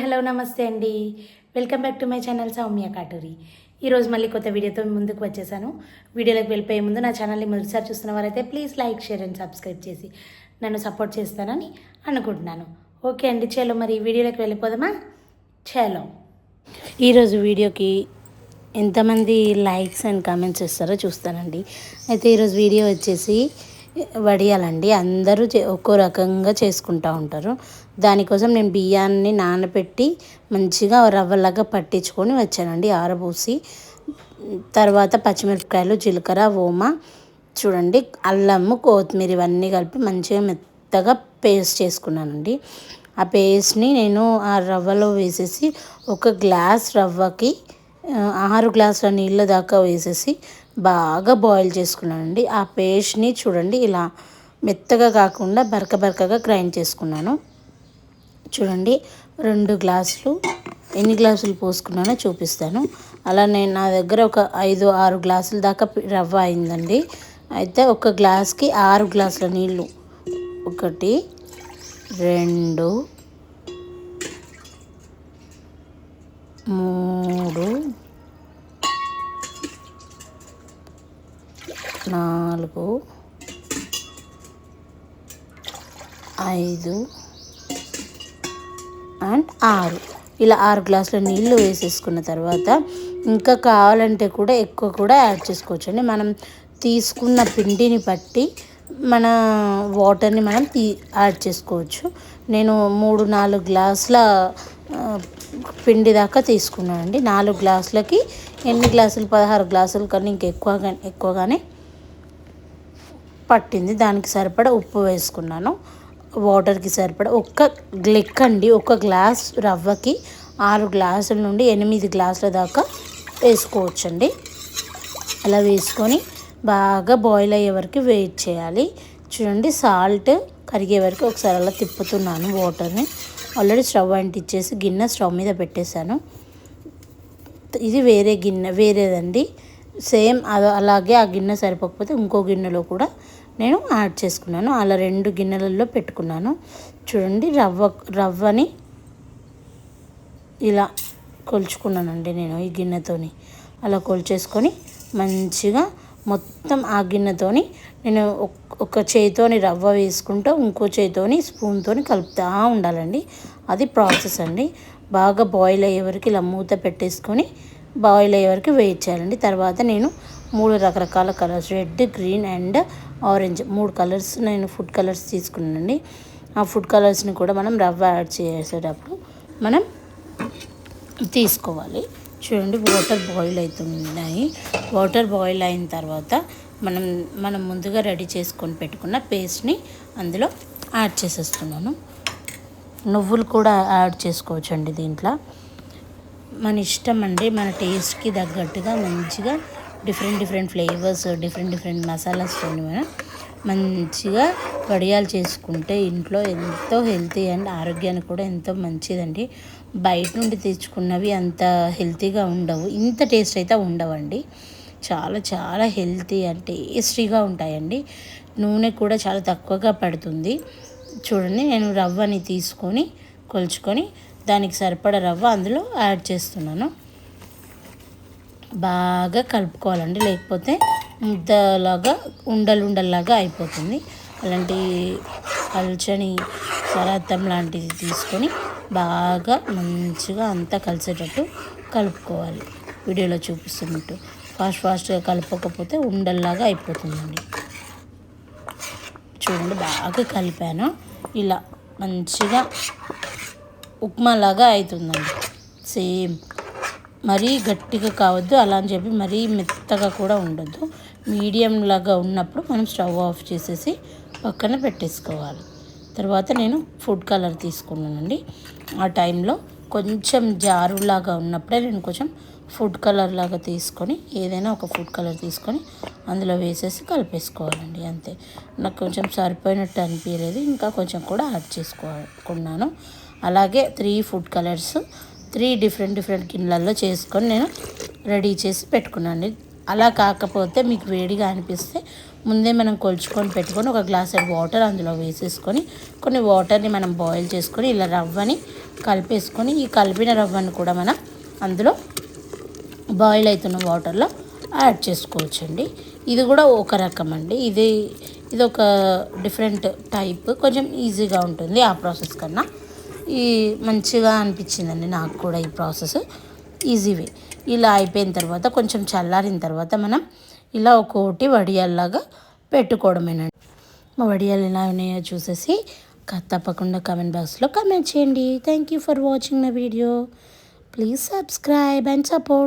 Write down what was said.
Hello నమస్తే అండి. Welcome back to my channel Soumya Katuri. ఈరోజు మళ్ళీ కొత్త వీడియోతో ముందుకు వచ్చేసాను. వీడియోలోకి వెళ్ళిపోయే ముందు నా ఛానల్ని మొదటిసారి చూస్తున్న వారైతే please like, share and subscribe చేసి నన్ను సపోర్ట్ చేస్తానని అనుకుంటున్నాను. ఓకే అండి, చలో మరి వీడియోలోకి వెళ్ళిపోదామా? చలో. ఈరోజు వీడియోకి ఎంతమంది లైక్స్ అండ్ కామెంట్స్ ఇస్తారో చూస్తానండి. అయితే ఈరోజు వీడియో వచ్చేసి వడియాలండి. అందరూ ఒక్కో రకంగా చేసుకుంటూ ఉంటారు. దానికోసం నేను బియ్యాన్ని నానబెట్టి మంచిగా రవ్వలాగా పట్టించుకొని వచ్చానండి, ఆరబోసి. తర్వాత పచ్చిమిరపకాయలు, జీలకర్ర, ఓమ, చూడండి అల్లము, కొత్తిమీర ఇవన్నీ కలిపి మంచిగా మెత్తగా పేస్ట్ చేసుకున్నానండి. ఆ పేస్ట్ని నేను ఆ రవ్వలో వేసేసి ఒక గ్లాస్ రవ్వకి 6 గ్లాసుల నీళ్ళ దాకా వేసేసి బాగా బాయిల్ చేసుకున్నానండి. ఆ పేస్ట్ని చూడండి ఇలా మెత్తగా కాకుండా బరకగా గ్రైండ్ చేసుకున్నాను. చూడండి 2 గ్లాసులు, ఎన్ని గ్లాసులు పోసుకున్నానో చూపిస్తాను. అలా నేను నా దగ్గర ఒక 5-6 గ్లాసుల దాకా రవ్వ అయిందండి. అయితే ఒక గ్లాస్కి 6 గ్లాసుల నీళ్ళు, 1 2 3 4 5 అండ్ 6 ఇలా 6 గ్లాసుల నీళ్ళు వేసేసుకున్న తర్వాత ఇంకా కావాలంటే కూడా ఎక్కువ కూడా యాడ్ చేసుకోవచ్చండి. మనం తీసుకున్న పిండిని బట్టి మన వాటర్ని మనం యాడ్ చేసుకోవచ్చు. నేను 3-4 గ్లాసుల పిండి దాకా తీసుకున్నానండి. 4 గ్లాసులకి ఎన్ని గ్లాసులు? 16 గ్లాసులు కన్నా ఎక్కువగానే పట్టింది. దానికి సరిపడా ఉప్పు వేసుకున్నాను. వాటర్కి సరిపడా ఒక గ్లాస్ రవ్వకి 6 గ్లాసుల నుండి 8 గ్లాసుల దాకా వేసుకోవచ్చండి. అలా వేసుకొని బాగా బాయిల్ అయ్యే వరకు వెయిట్ చేయాలి. చూడండి, సాల్ట్ కరిగే వరకు ఒకసారి అలా తిప్పుతున్నాను వాటర్ని. ఆల్రెడీ స్టవ్ అంటించేసి గిన్నె స్టవ్ మీద పెట్టేశాను. ఇది వేరేదండి. సేమ్ అలాగే ఆ గిన్నె సరిపోకపోతే ఇంకో గిన్నెలో కూడా నేను యాడ్ చేసుకున్నాను. అలా 2 గిన్నెలలో పెట్టుకున్నాను. చూడండి, రవ్వని ఇలా కొలుచుకున్నానండి నేను ఈ గిన్నెతోని. అలా కొలిచేసుకొని మంచిగా మొత్తం ఆ గిన్నెతోని నేను ఒక చేతితోని రవ్వ వేసుకుంటూ ఇంకో చేతితోని స్పూన్తోని కలుపుతూ ఉండాలండి. అది ప్రాసెస్ అండి. బాగా బాయిల్ అయ్యే వరకు ఇలా మూత పెట్టేసుకొని బాయిల్ అయ్యే వరకు వెయిట్ చేయాలండి. తర్వాత నేను 3 రకరకాల colours, red, green and orange, 3 colours నేను ఫుడ్ కలర్స్ తీసుకున్నానండి. ఆ ఫుడ్ కలర్స్ని కూడా మనం రవ్వ యాడ్ చేసేటప్పుడు మనం తీసుకోవాలి. చూడండి, వాటర్ బాయిల్ అవుతున్నాయి. వాటర్ బాయిల్ అయిన తర్వాత మనం ముందుగా రెడీ చేసుకొని పెట్టుకున్న పేస్ట్ని అందులో యాడ్ చేసేస్తున్నాను. నువ్వులు కూడా యాడ్ చేసుకోవచ్చండి దీంట్లో. మన ఇష్టం అండి, మన టేస్ట్కి తగ్గట్టుగా మంచిగా డిఫరెంట్ ఫ్లేవర్స్, డిఫరెంట్ మసాలాస్తో మనం మంచిగా వడియాలు చేసుకుంటే ఇంట్లో ఎంతో హెల్తీ అండ్ ఆరోగ్యానికి కూడా ఎంతో మంచిదండి. బయట నుండి తెచ్చుకున్నవి అంత హెల్తీగా ఉండవు, ఇంత టేస్ట్ అయితే ఉండవండి. చాలా హెల్తీ అండ్ టేస్టీగా ఉంటాయండి. నూనె కూడా చాలా తక్కువగా పడుతుంది. చూడండి, నేను రవ్వని తీసుకొని కొలుచుకొని దానికి సరిపడా రవ్వ అందులో యాడ్ చేస్తున్నాను. బాగా కలుపుకోవాలండి, లేకపోతే ముద్దలాగా ఉండల్లాగా అయిపోతుంది. అలాంటి పల్చని పదార్థం లాంటిది తీసుకొని బాగా మంచిగా అంతా కలిసేటట్టు కలుపుకోవాలి. వీడియోలో చూపిస్తున్నట్టు ఫాస్ట్గా కలపకపోతే ఉండల్లాగా అయిపోతుందండి. చూడండి, బాగా కలిపాను. ఇలా మంచిగా ఉప్మాలాగా అవుతుందండి. సేమ్ మరీ గట్టిగా కావద్దు, అలా అని చెప్పి మరీ మెత్తగా కూడా ఉండొద్దు. మీడియం లాగా ఉన్నప్పుడు మనం స్టవ్ ఆఫ్ చేసేసి పక్కన పెట్టేసుకోవాలి. తర్వాత నేను ఫుడ్ కలర్ తీసుకున్నానండి. ఆ టైంలో కొంచెం జారులాగా ఉన్నప్పుడే నేను కొంచెం ఫుడ్ కలర్ లాగా తీసుకొని, ఏదైనా ఒక ఫుడ్ కలర్ తీసుకొని అందులో వేసేసి కలిపేసుకోవాలండి. అంతే. నాకు కొంచెం సరిపోయినట్టు అనిపించలేదు, ఇంకా కొంచెం కూడా యాడ్ చేసుకున్నాను. అలాగే 3 ఫుడ్ కలర్స్ 3 డిఫరెంట్ గిన్నెలలో చేసుకొని నేను రెడీ చేసి పెట్టుకున్నాను. అలా కాకపోతే మీకు వేడిగా అనిపిస్తే ముందే మనం కొలుచుకొని పెట్టుకొని ఒక గ్లాసెడ్ వాటర్ అందులో వేసేసుకొని కొన్ని వాటర్ని మనం బాయిల్ చేసుకొని ఇలా రవ్వని కలిపేసుకొని ఈ కలిపిన రవ్వని కూడా మనం అందులో బాయిల్ అవుతున్న వాటర్లో యాడ్ చేసుకోవచ్చండి. ఇది కూడా ఒక రకం అండి. ఇది ఒక డిఫరెంట్ టైప్, కొంచెం ఈజీగా ఉంటుంది ఆ ప్రాసెస్ కన్నా. ఈ మంచిగా అనిపించిందండి నాకు కూడా ఈ ప్రాసెస్, ఈజీ వే. ఇలా అయిపోయిన తర్వాత కొంచెం చల్లారిన తర్వాత మనం ఇలా ఒక్కోటి వడియాల్లాగా పెట్టుకోవడమేనండి. మా వడియాలు ఎలా ఉన్నాయో చూసేసి తప్పకుండా కామెంట్ బాక్స్లో కామెంట్ చేయండి. Thank you for watching my video. Please subscribe and support.